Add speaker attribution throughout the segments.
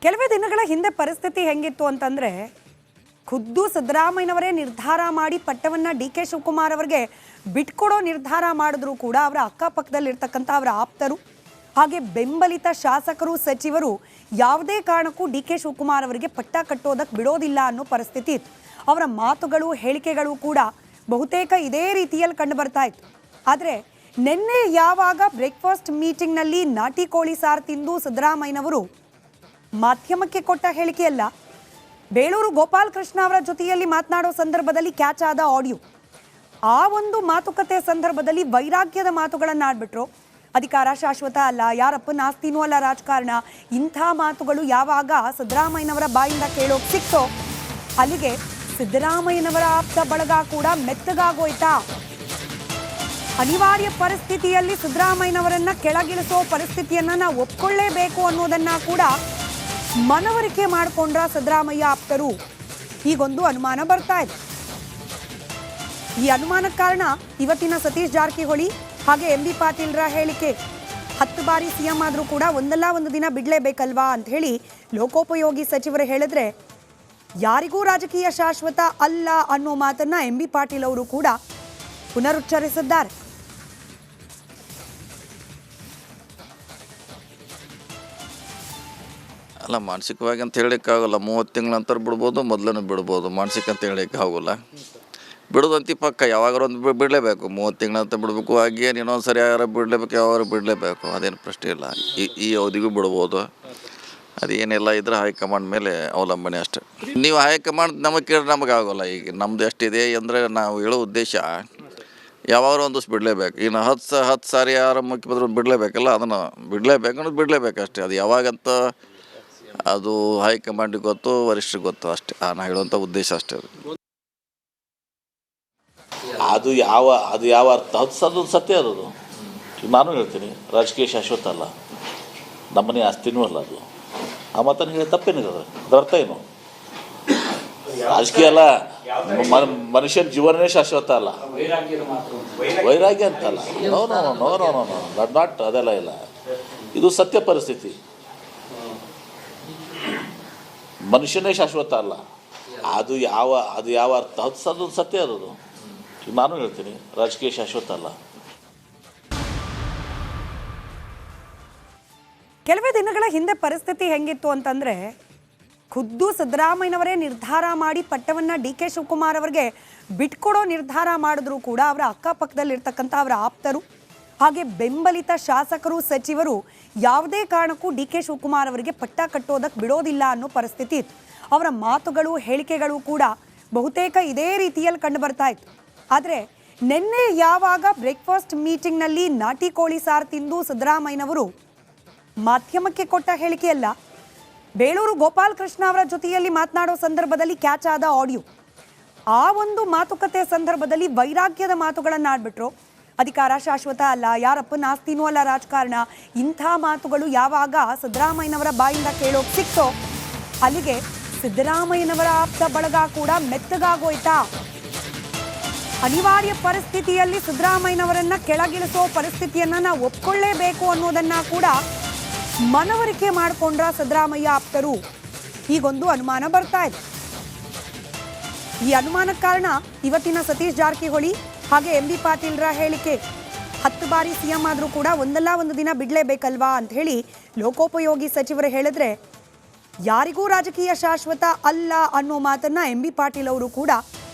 Speaker 1: ಕೆಲವೇ ದಿನಗಳ ಹಿಂದೆ ಪರಿಸ್ಥಿತಿ ಹೆಂಗಿತ್ತು ಅಂತಂದ್ರೆ ಖುದ್ದು ಸಿದ್ದರಾಮಯ್ಯನವರೇ ನಿರ್ಧಾರ ಮಾಡಿ ಪಟ್ಟವನ್ನ ಡಿ.ಕೆ. ಶಿವಕುಮಾರ್ ಅವರಿಗೆ ಬಿಟ್ಕೊಡೋ ನಿರ್ಧಾರ ಮಾಡಿದ್ರು ಕೂಡ ಅವರ ಅಕ್ಕಪಕ್ಕದಲ್ಲಿರ್ತಕ್ಕಂಥ ಅವರ ಆಪ್ತರು ಹಾಗೆ ಬೆಂಬಲಿತ ಶಾಸಕರು ಸಚಿವರು ಯಾವುದೇ ಕಾರಣಕ್ಕೂ ಡಿ.ಕೆ. ಶಿವಕುಮಾರ್ ಅವರಿಗೆ ಪಟ್ಟ ಕಟ್ಟೋದಕ್ಕೆ ಬಿಡೋದಿಲ್ಲ ಅನ್ನೋ ಪರಿಸ್ಥಿತಿ ಇತ್ತು. ಅವರ ಮಾತುಗಳು ಹೇಳಿಕೆಗಳು ಕೂಡ ಬಹುತೇಕ ಇದೇ ರೀತಿಯಲ್ಲಿ ಕಂಡು ಬರ್ತಾ ಇತ್ತು. ಆದರೆ ನಿನ್ನೆ ಯಾವಾಗ ಬ್ರೇಕ್ಫಾಸ್ಟ್ ಮೀಟಿಂಗ್ನಲ್ಲಿ ನಾಟಿ ಕೋಳಿ ಸಾರು ತಿಂದು ಸಿದ್ದರಾಮಯ್ಯನವರು ಮಾಧ್ಯಮಕ್ಕೆ ಕೊಟ್ಟ ಹೇಳಿಕೆಯಲ್ಲ, ಬೇಳೂರು ಗೋಪಾಲಕೃಷ್ಣ ಅವರ ಜೊತೆಯಲ್ಲಿ ಮಾತನಾಡೋ ಸಂದರ್ಭದಲ್ಲಿ ಕ್ಯಾಚ್ ಆದ ಆಡಿಯೋ, ಆ ಒಂದು ಮಾತುಕತೆ ಸಂದರ್ಭದಲ್ಲಿ ವೈರಾಗ್ಯದ ಮಾತುಗಳನ್ನು ಆಡ್ಬಿಟ್ರು. ಅಧಿಕಾರ ಶಾಶ್ವತ ಅಲ್ಲ, ಯಾರಪ್ಪನ ಆಸ್ತಿನೂ ಅಲ್ಲ ರಾಜಕಾರಣ, ಇಂಥ ಮಾತುಗಳು ಯಾವಾಗ ಸಿದ್ದರಾಮಯ್ಯನವರ ಬಾಯಿಂದ ಕೇಳೋಕೆ ಸಿಕ್ತೋ ಅಲ್ಲಿಗೆ ಸಿದ್ದರಾಮಯ್ಯನವರ ಆಪ್ತ ಬಳಗ ಕೂಡ ಮೆತ್ತಗಾಗೋಯ್ತಾ. ಅನಿವಾರ್ಯ ಪರಿಸ್ಥಿತಿಯಲ್ಲಿ ಸಿದ್ದರಾಮಯ್ಯನವರನ್ನ ಕೆಳಗಿಳಿಸೋ ಪರಿಸ್ಥಿತಿಯನ್ನ ನಾವು ಒಪ್ಕೊಳ್ಳೇಬೇಕು ಅನ್ನೋದನ್ನ ಕೂಡ ಮನವರಿಕೆ ಮಾಡಿಕೊಂಡ್ರ ಸಿದ್ದರಾಮಯ್ಯ ಆಪ್ತರು. ಈಗೊಂದು ಅನುಮಾನ ಬರ್ತಾ ಇದೆ. ಈ ಅನುಮಾನಕ್ಕೆ ಕಾರಣ ಇವತ್ತಿನ ಸತೀಶ್ ಜಾರಕಿಹೊಳಿ ಹಾಗೆ ಎಂ ಬಿ ಪಾಟೀಲ್ರ ಹೇಳಿಕೆ. 10 ಬಾರಿ ಸಿಎಂ ಆದರೂ ಕೂಡ ಒಂದಲ್ಲ ಒಂದು ದಿನ ಬಿಡಲೇಬೇಕಲ್ವಾ ಅಂತ ಹೇಳಿ ಲೋಕೋಪಯೋಗಿ ಸಚಿವರು ಹೇಳಿದ್ರೆ ಯಾರಿಗೂ ರಾಜಕೀಯ ಶಾಶ್ವತ ಅಲ್ಲ ಅನ್ನೋ ಮಾತನ್ನ ಎಂ ಬಿ ಪಾಟೀಲ್ ಅವರು ಕೂಡ ಪುನರುಚ್ಚರಿಸಿದ್ದಾರೆ.
Speaker 2: ಅಲ್ಲ, ಮಾನಸಿಕವಾಗಿ ಅಂತ ಹೇಳೋಕ್ಕಾಗಲ್ಲ. 30 ತಿಂಗಳ ನಂತರ ಬಿಡ್ಬೋದು, ಮೊದಲೂ ಬಿಡ್ಬೋದು. ಮಾನಸಿಕ ಅಂತ ಹೇಳೋಕ್ಕೆ ಆಗೋಲ್ಲ. ಬಿಡೋದಂತಿ ಪಕ್ಕ ಯಾವಾಗಾರ ಒಂದು ಬಿಡಲೇಬೇಕು. 30 ತಿಂಗಳ ಅಂತ ಬಿಡಬೇಕು, ಹಾಗೇನು ಇನ್ನೊಂದು ಸರಿ ಯಾರು ಬಿಡಲೇಬೇಕು, ಯಾವಾಗ ಬಿಡಲೇಬೇಕು, ಅದೇನು ಪ್ರಶ್ನೆ ಇಲ್ಲ. ಈ ಅವಧಿಗೂ ಬಿಡ್ಬೋದು. ಅದೇನೆಲ್ಲ ಇದ್ರೆ ಹೈಕಮಾಂಡ್ ಮೇಲೆ ಅವಲಂಬನೆ ಅಷ್ಟೆ. ನೀವು ಹೈಕಮಾಂಡ್ ನಮಗೆ ಕೇಳಿದ್ರೆ ನಮಗಾಗೋಲ್ಲ. ಈಗ ನಮ್ಮದು ಎಷ್ಟಿದೆ ಅಂದರೆ ನಾವು ಹೇಳೋ ಉದ್ದೇಶ ಯಾವಾಗ ಒಂದು ದಿವಸ ಬಿಡಲೇಬೇಕು. ಇನ್ನು 10 ಸಾರಿ ಯಾರು ಮುಖ್ಯಮಂತ್ರಿ ಬಿಡಲೇಬೇಕಲ್ಲ, ಅದನ್ನು ಬಿಡಲೇಬೇಕು ಅನ್ನೋದು ಬಿಡಲೇಬೇಕು ಅಷ್ಟೇ. ಅದು ಯಾವಾಗಂತ ಅದು ಹೈಕಮಾಂಡಿಗೆ ಗೊತ್ತು, ವರಿಷ್ಠರಿಗೆ ಗೊತ್ತು ಅಷ್ಟೇ. ನಾನು ಹೇಳುವಂಥ ಉದ್ದೇಶ ಅಷ್ಟೇ.
Speaker 3: ಅದು ಯಾವ ಅರ್ಥ ಅದು ಸತ್ಯ ಅದು. ನಾನು ಹೇಳ್ತೀನಿ, ರಾಜಕೀಯ ಶಾಶ್ವತ ಅಲ್ಲ, ನಮ್ಮನೆ ಆಸ್ತಿನೂ ಅಲ್ಲ ಅದು. ಆ ಮಾತನ್ನು ಹೇಳಿ ತಪ್ಪೇನಿದೆ? ಅದರ ಅರ್ಥ ಏನು? ರಾಜಕೀಯ ಅಲ್ಲ, ಮನುಷ್ಯನ ಜೀವನನೇ ಶಾಶ್ವತ ಅಲ್ಲ. ವೈರಾಗ್ಯ ಅಂತಲ್ಲ. No no no no no no not ಅದೆಲ್ಲ ಇಲ್ಲ. ಇದು ಸತ್ಯ ಪರಿಸ್ಥಿತಿ. ಮನುಷ್ಯನೇ ಶಾಶ್ವತ ಅಲ್ಲ. ಅದು ಯಾವ ಅರ್ಥ ಅದು ಸತ್ಯ ಅದು. ನಾನು ಹೇಳ್ತೀನಿ, ರಾಜಕೀಯ ಶಾಶ್ವತ ಅಲ್ಲ.
Speaker 1: ಕೆಲವೇ ದಿನಗಳ ಹಿಂದೆ ಪರಿಸ್ಥಿತಿ ಹೆಂಗಿತ್ತು ಅಂತಂದ್ರೆ ಖುದ್ದು ಸಿದ್ದರಾಮಯ್ಯನವರೇ ನಿರ್ಧಾರ ಮಾಡಿ ಪಟ್ಟವನ್ನ ಡಿ.ಕೆ. ಶಿವಕುಮಾರ್ ಅವರಿಗೆ ಬಿಟ್ಕೊಡೋ ನಿರ್ಧಾರ ಮಾಡಿದ್ರು ಕೂಡ ಅವರ ಅಕ್ಕಪಕ್ಕದಲ್ಲಿರ್ತಕ್ಕಂಥ ಅವರ ಆಪ್ತರು ಹಾಗೆ ಬೆಂಬಲಿತ ಶಾಸಕರು ಸಚಿವರು ಯಾವುದೇ ಕಾರಣಕ್ಕೂ ಡಿ.ಕೆ. ಶಿವಕುಮಾರ್ ಅವರಿಗೆ ಪಟ್ಟ ಕಟ್ಟೋದಕ್ಕೆ ಬಿಡೋದಿಲ್ಲ ಅನ್ನೋ ಪರಿಸ್ಥಿತಿ ಇತ್ತು. ಅವರ ಮಾತುಗಳು ಹೇಳಿಕೆಗಳು ಕೂಡ ಬಹುತೇಕ ಇದೇ ರೀತಿಯಲ್ಲಿ ಕಂಡು ಬರ್ತಾ ಇತ್ತು. ಆದರೆ ನಿನ್ನೆ ಯಾವಾಗ ಬ್ರೇಕ್ಫಾಸ್ಟ್ ಮೀಟಿಂಗ್ನಲ್ಲಿ ನಾಟಿ ಕೋಳಿ ಸಾರು ತಿಂದು ಸಿದ್ದರಾಮಯ್ಯನವರು ಮಾಧ್ಯಮಕ್ಕೆ ಕೊಟ್ಟ ಹೇಳಿಕೆಯಲ್ಲ, ಬೇಳೂರು ಗೋಪಾಲಕೃಷ್ಣ ಅವರ ಜೊತೆಯಲ್ಲಿ ಮಾತನಾಡೋ ಸಂದರ್ಭದಲ್ಲಿ ಕ್ಯಾಚ್ ಆದ ಆಡಿಯೋ, ಆ ಒಂದು ಮಾತುಕತೆ ಸಂದರ್ಭದಲ್ಲಿ ವೈರಾಗ್ಯದ ಮಾತುಗಳನ್ನು ಆಡ್ಬಿಟ್ರು. ಅಧಿಕಾರ ಶಾಶ್ವತ ಅಲ್ಲ, ಯಾರಪ್ಪನ ಆಸ್ತಿನೂ ಅಲ್ಲ ರಾಜಕಾರಣ, ಇಂಥ ಮಾತುಗಳು ಯಾವಾಗ ಸಿದ್ದರಾಮಯ್ಯನವರ ಬಾಯಿಂದ ಕೇಳೋಕೆ ಸಿಕ್ತೋ ಅಲ್ಲಿಗೆ ಸಿದ್ದರಾಮಯ್ಯನವರ ಆಪ್ತ ಬಳಗ ಕೂಡ ಮೆತ್ತಗಾಗೋಯ್ತಾ. ಅನಿವಾರ್ಯ ಪರಿಸ್ಥಿತಿಯಲ್ಲಿ ಸಿದ್ದರಾಮಯ್ಯನವರನ್ನ ಕೆಳಗಿಳಿಸೋ ಪರಿಸ್ಥಿತಿಯನ್ನ ನಾವು ಒಪ್ಕೊಳ್ಳೇಬೇಕು ಅನ್ನೋದನ್ನ ಕೂಡ ಮನವರಿಕೆ ಮಾಡಿಕೊಂಡ್ರ ಸಿದ್ದರಾಮಯ್ಯ ಆಪ್ತರು. ಈಗೊಂದು ಅನುಮಾನ ಬರ್ತಾ ಇದೆ. ಈ ಅನುಮಾನಕ್ಕೆ ಕಾರಣ ಇವತ್ತಿನ ಸತೀಶ್ ಜಾರಕಿಹೊಳಿ ಹಾಗೆ ಎಂ ಬಿ ಪಾಟೀಲ್ರ ಹೇಳಿಕೆ. 10 ಬಾರಿ ಸಿಎಂ ಆದರೂ ಕೂಡ ಒಂದಲ್ಲ ಒಂದು ದಿನ ಬಿಡಲೇಬೇಕಲ್ವಾ ಅಂತ ಹೇಳಿ ಲೋಕೋಪಯೋಗಿ ಸಚಿವರು ಹೇಳಿದ್ರೆ ಯಾರಿಗೂ ರಾಜಕೀಯ ಶಾಶ್ವತ ಅಲ್ಲ ಅನ್ನೋ ಮಾತನ್ನ ಎಂ ಬಿ ಪಾಟೀಲ್ ಅವರು ಕೂಡ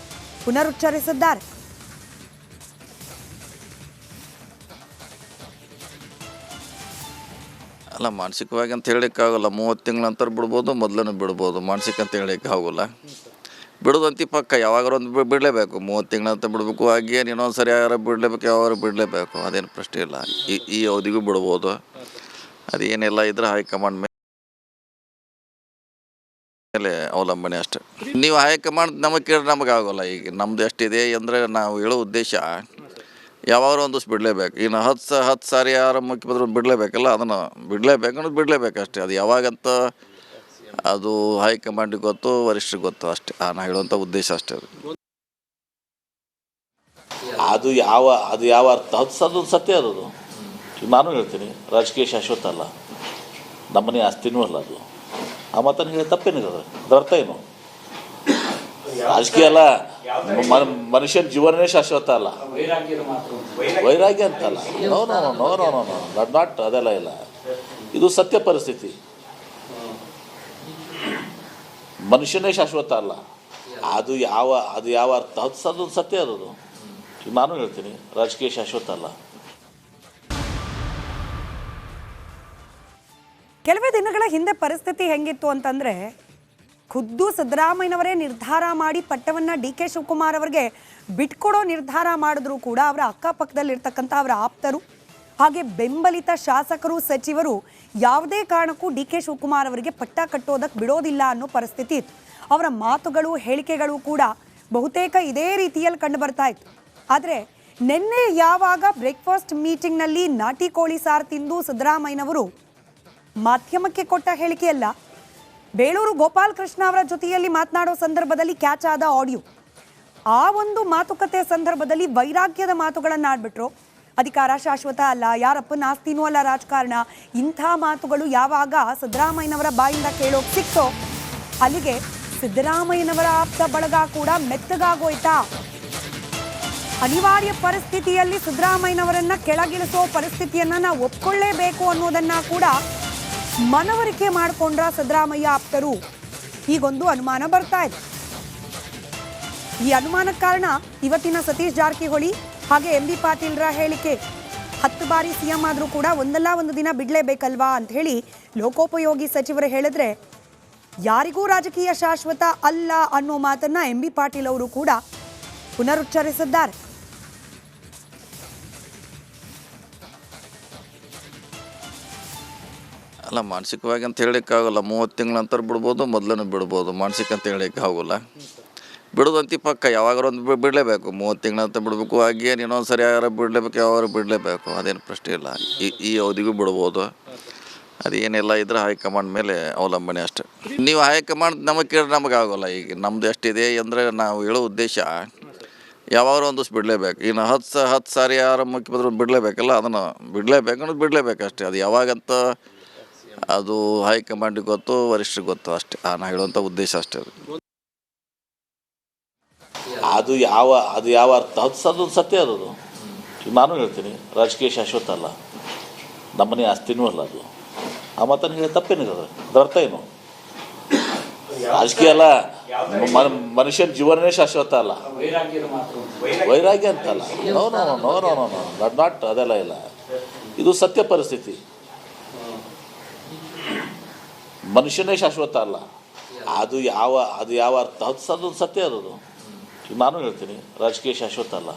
Speaker 1: ಪುನರುಚ್ಚರಿಸಿದ್ದಾರೆ.
Speaker 2: ಅಲ್ಲ, ಮಾನಸಿಕವಾಗಿ ಅಂತ ಹೇಳೋಕ್ಕಾಗಲ್ಲ. 30 ತಿಂಗಳ ನಂತರ ಬಿಡ್ಬೋದು, ಮೊದಲೂ ಬಿಡ್ಬೋದು. ಮಾನಸಿಕ ಅಂತ ಹೇಳೋಕ್ಕೆ ಆಗೋಲ್ಲ. ಬಿಡೋದಂತಿ ಪಕ್ಕ ಯಾವಾಗಾರ ಒಂದು ಬಿಡಲೇಬೇಕು. 30 ತಿಂಗಳ ಅಂತ ಬಿಡಬೇಕು, ಹಾಗೇನು ಇನ್ನೊಂದು ಸರಿ ಯಾರು ಬಿಡಲೇಬೇಕು, ಯಾವಾಗ ಬಿಡಲೇಬೇಕು, ಅದೇನು ಪ್ರಶ್ನೆ ಇಲ್ಲ. ಈ ಅವಧಿಗೂ ಬಿಡ್ಬೋದು. ಅದೇನೆಲ್ಲ ಇದ್ರೆ ಹೈಕಮಾಂಡ್ ಮೇಲೆ ಅವಲಂಬನೆ ಅಷ್ಟೆ. ನೀವು ಹೈಕಮಾಂಡ್ ನಮಗೆ ಕೇಳಿದ್ರೆ ನಮಗಾಗೋಲ್ಲ. ಈಗ ನಮ್ಮದು ಎಷ್ಟಿದೆ ಅಂದರೆ ನಾವು ಹೇಳೋ ಉದ್ದೇಶ ಯಾವಾಗ ಒಂದು ದಿವಸ ಬಿಡಲೇಬೇಕು. ಇನ್ನು 10 ಸಾರಿ ಯಾರು ಮುಖ್ಯಮಂತ್ರಿ ಬಿಡಲೇಬೇಕಲ್ಲ, ಅದನ್ನು ಬಿಡಲೇಬೇಕು ಅನ್ನೋದು ಬಿಡಲೇಬೇಕು ಅಷ್ಟೇ. ಅದು ಯಾವಾಗಂತ ಅದು ಹೈಕಮಾಂಡಿಗೆ ಗೊತ್ತು, ವರಿಷ್ಠರಿಗೆ ಗೊತ್ತು ಅಷ್ಟೇ. ನಾನು ಹೇಳುವಂಥ ಉದ್ದೇಶ ಅಷ್ಟೇ.
Speaker 3: ಅದು ಯಾವ ಅರ್ಥ ಅದು ಸತ್ಯ ಅದು. ನಾನು ಹೇಳ್ತೀನಿ, ರಾಜಕೀಯ ಶಾಶ್ವತ ಅಲ್ಲ, ನಮ್ಮನೆ ಆಸ್ತಿನೂ ಅಲ್ಲ ಅದು. ಆ ಮಾತನ್ನು ಹೇಳಿ ತಪ್ಪೇನಿದೆ ಅದರ ಅರ್ಥ ಏನು? ರಾಜಕೀಯ ಅಲ್ಲ, ಮನುಷ್ಯನ ಜೀವನನೇ ಶಾಶ್ವತ ಅಲ್ಲ. ವೈರಾಗ್ಯ ಅಂತಲ್ಲ, no no no no no no that not, ಅದೆಲ್ಲ ಇಲ್ಲ. ಇದು ಸತ್ಯ ಪರಿಸ್ಥಿತಿ. ಮನುಷ್ಯನೇ ಶಾಶ್ವತ ಅಲ್ಲ. ಅದು ಯಾವ ಅರ್ಥ? ಅದು ಸತ್ಯ ಅದು. ನಾನು ಹೇಳ್ತೀನಿ, ರಾಜಕೀಯ ಶಾಶ್ವತ ಅಲ್ಲ.
Speaker 1: ಕೆಲವೇ ದಿನಗಳ ಹಿಂದೆ ಪರಿಸ್ಥಿತಿ ಹೆಂಗಿತ್ತು ಅಂತಂದ್ರೆ, ಖುದ್ದು ಸಿದ್ದರಾಮಯ್ಯನವರೇ ನಿರ್ಧಾರ ಮಾಡಿ ಪಟ್ಟವನ್ನ ಡಿ ಕೆ ಶಿವಕುಮಾರ್ ಅವರಿಗೆ ಬಿಟ್ಕೊಡೋ ನಿರ್ಧಾರ ಮಾಡಿದ್ರು ಕೂಡ ಅವರ ಅಕ್ಕಪಕ್ಕದಲ್ಲಿರ್ತಕ್ಕಂಥ ಅವರ ಆಪ್ತರು ಹಾಗೆ ಬೆಂಬಲಿತ ಶಾಸಕರು, ಸಚಿವರು ಯಾವುದೇ ಕಾರಣಕ್ಕೂ ಡಿ ಕೆ ಶಿವಕುಮಾರ್ ಅವರಿಗೆ ಪಟ್ಟ ಕಟ್ಟೋದಕ್ಕೆ ಬಿಡೋದಿಲ್ಲ ಅನ್ನೋ ಪರಿಸ್ಥಿತಿ ಇತ್ತು. ಅವರ ಮಾತುಗಳು, ಹೇಳಿಕೆಗಳು ಕೂಡ ಬಹುತೇಕ ಇದೇ ರೀತಿಯಲ್ಲಿ ಕಂಡು ಬರ್ತಾ ಇತ್ತು. ಆದರೆ ನಿನ್ನೆ ಯಾವಾಗ ಬ್ರೇಕ್ಫಾಸ್ಟ್ ಮೀಟಿಂಗ್ನಲ್ಲಿ ನಾಟಿ ಕೋಳಿ ಸಾರು ತಿಂದು ಸಿದ್ದರಾಮಯ್ಯನವರು ಮಾಧ್ಯಮಕ್ಕೆ ಕೊಟ್ಟ ಹೇಳಿಕೆಯಲ್ಲ, ಬೇಳೂರು ಗೋಪಾಲ್ ಕೃಷ್ಣ ಅವರ ಜೊತೆಯಲ್ಲಿ ಮಾತನಾಡೋ ಸಂದರ್ಭದಲ್ಲಿ ಕ್ಯಾಚ್ ಆದ ಆಡಿಯೋ, ಆ ಒಂದು ಮಾತುಕತೆ ಸಂದರ್ಭದಲ್ಲಿ ವೈರಾಗ್ಯದ ಮಾತುಗಳನ್ನು ಆಡ್ಬಿಟ್ರು. ಅಧಿಕಾರ ಶಾಶ್ವತ ಅಲ್ಲ, ಯಾರಪ್ಪನ ಆಸ್ತಿನೂ ಅಲ್ಲ ರಾಜಕಾರಣ, ಇಂಥ ಮಾತುಗಳು ಯಾವಾಗ ಸಿದ್ದರಾಮಯ್ಯನವರ ಬಾಯಿಂದ ಕೇಳೋಕೆ ಸಿಕ್ತೋ ಅಲ್ಲಿಗೆ ಸಿದ್ದರಾಮಯ್ಯನವರ ಆಪ್ತ ಬಳಗ ಕೂಡ ಮೆತ್ತಗಾಗೋಯ್ತಾ. ಅನಿವಾರ್ಯ ಪರಿಸ್ಥಿತಿಯಲ್ಲಿ ಸಿದ್ದರಾಮಯ್ಯನವರನ್ನ ಕೆಳಗಿಳಿಸೋ ಪರಿಸ್ಥಿತಿಯನ್ನ ನಾವು ಒಪ್ಕೊಳ್ಳೇಬೇಕು ಅನ್ನೋದನ್ನ ಕೂಡ ಮನವರಿಕೆ ಮಾಡಿಕೊಂಡ್ರ ಸಿದ್ದರಾಮಯ್ಯ ಆಪ್ತರು. ಹೀಗೊಂದು ಅನುಮಾನ ಬರ್ತಾ ಇದೆ. ಈ ಅನುಮಾನಕ್ಕೆ ಕಾರಣ ಇವತ್ತಿನ ಸತೀಶ್ ಜಾರಕಿಹೊಳಿ ಹಾಗೆ MB ಪಾಟೀಲ್ರ ಹೇಳಿಕೆ. 10 ಬಾರಿ CM ಆದರೂ ಕೂಡ ಒಂದಲ್ಲ ಒಂದು ದಿನ ಬಿಡಲೇಬೇಕಲ್ವಾ ಅಂತ ಹೇಳಿ ಲೋಕೋಪಯೋಗಿ ಸಚಿವರು ಹೇಳಿದ್ರೆ ಯಾರಿಗೂ ರಾಜಕೀಯ ಶಾಶ್ವತ ಅಲ್ಲ ಅನ್ನೋ ಮಾತನ್ನ MB ಪಾಟೀಲ್ ಅವರು ಕೂಡ ಪುನರುಚ್ಚರಿಸಿದ್ದಾರೆ.
Speaker 2: ಅಲ್ಲ, ಮಾನಸಿಕವಾಗಿ ಅಂತ ಹೇಳೋಕ್ಕಾಗಲ್ಲ. 30 ತಿಂಗಳ ನಂತರ ಬಿಡ್ಬೋದು, ಮೊದಲೇ ಬಿಡ್ಬೋದು. ಮಾನಸಿಕ ಅಂತ ಹೇಳೋಕ್ಕೆ ಆಗೋಲ್ಲ. ಬಿಡೋದಂತಿ ಪಕ್ಕ ಯಾವಾಗಾರು ಒಂದು ಬಿಡಲೇಬೇಕು. 30 ತಿಂಗಳ ನಂತರ ಬಿಡಬೇಕು. ಹಾಗೇನು ಇನ್ನೊಂದು ಸರಿ ಯಾರು ಬಿಡಲೇಬೇಕು, ಯಾವಾಗ ಬಿಡಲೇಬೇಕು, ಅದೇನು ಪ್ರಶ್ನೆ ಇಲ್ಲ. ಈ ಅವಧಿಗೂ ಬಿಡ್ಬೋದು. ಅದೇನೆಲ್ಲ ಇದ್ರೆ ಹೈಕಮಾಂಡ್ ಮೇಲೆ ಅವಲಂಬನೆ ಅಷ್ಟೇ. ನೀವು ಹೈಕಮಾಂಡ್ ನಮಗೆ ಕೇಳಿದ್ರೆ ನಮಗೆ ಆಗೋಲ್ಲ. ಈಗ ನಮ್ಮದು ಎಷ್ಟಿದೆ ಅಂದರೆ ನಾವು ಹೇಳೋ ಉದ್ದೇಶ ಯಾವಾಗಾರು ಒಂದು ದಿವಸ ಬಿಡಲೇಬೇಕು. ಇನ್ನು 10 ಸಾರಿ ಯಾರು ಮುಖ್ಯಮಂತ್ರಿ ಬಿಡಲೇಬೇಕಲ್ಲ, ಅದನ್ನು ಬಿಡಲೇಬೇಕು ಅನ್ನೋದು ಬಿಡಲೇಬೇಕು ಅಷ್ಟೇ. ಅದು ಯಾವಾಗಂತ ಅದು ಹೈಕಮಾಂಡಿಗೆ ಗೊತ್ತು, ವರಿಷ್ಠರಿಗೆ ಗೊತ್ತು ಅಷ್ಟೇ. ನಾನು ಹೇಳುವಂಥ ಉದ್ದೇಶ ಅಷ್ಟೇ.
Speaker 3: ಅದು ಯಾವ ಅರ್ಥ? ಅದು ಸತ್ಯ ಅದು. ನಾನು ಹೇಳ್ತೀನಿ, ರಾಜಕೀಯ ಶಾಶ್ವತ ಅಲ್ಲ, ನಮ್ಮನೆ ಆಸ್ತಿನೂ ಅಲ್ಲ ಅದು. ಆ ಮಾತನ್ನು ಹೇಳಿ ತಪ್ಪೇನಿದೆ ಅದರ ಅರ್ಥ ಏನು? ರಾಜಕೀಯ ಅಲ್ಲ, ಮನುಷ್ಯನ ಜೀವನನೇ ಶಾಶ್ವತ ಅಲ್ಲ. ವೈರಾಗ್ಯ ಅಂತಲ್ಲ, no no no no no no that not, ಅದೆಲ್ಲ ಇಲ್ಲ. ಇದು ಸತ್ಯ ಪರಿಸ್ಥಿತಿ. ಮನುಷ್ಯನೇ ಶಾಶ್ವತ ಅಲ್ಲ. ಅದು ಯಾವ ಅರ್ಥ? ಅದು ಸತ್ಯ ಅದು. ನಾನು ಹೇಳ್ತೀನಿ, ರಾಜಕೀಯ ಶಾಶ್ವತ ಅಲ್ಲ.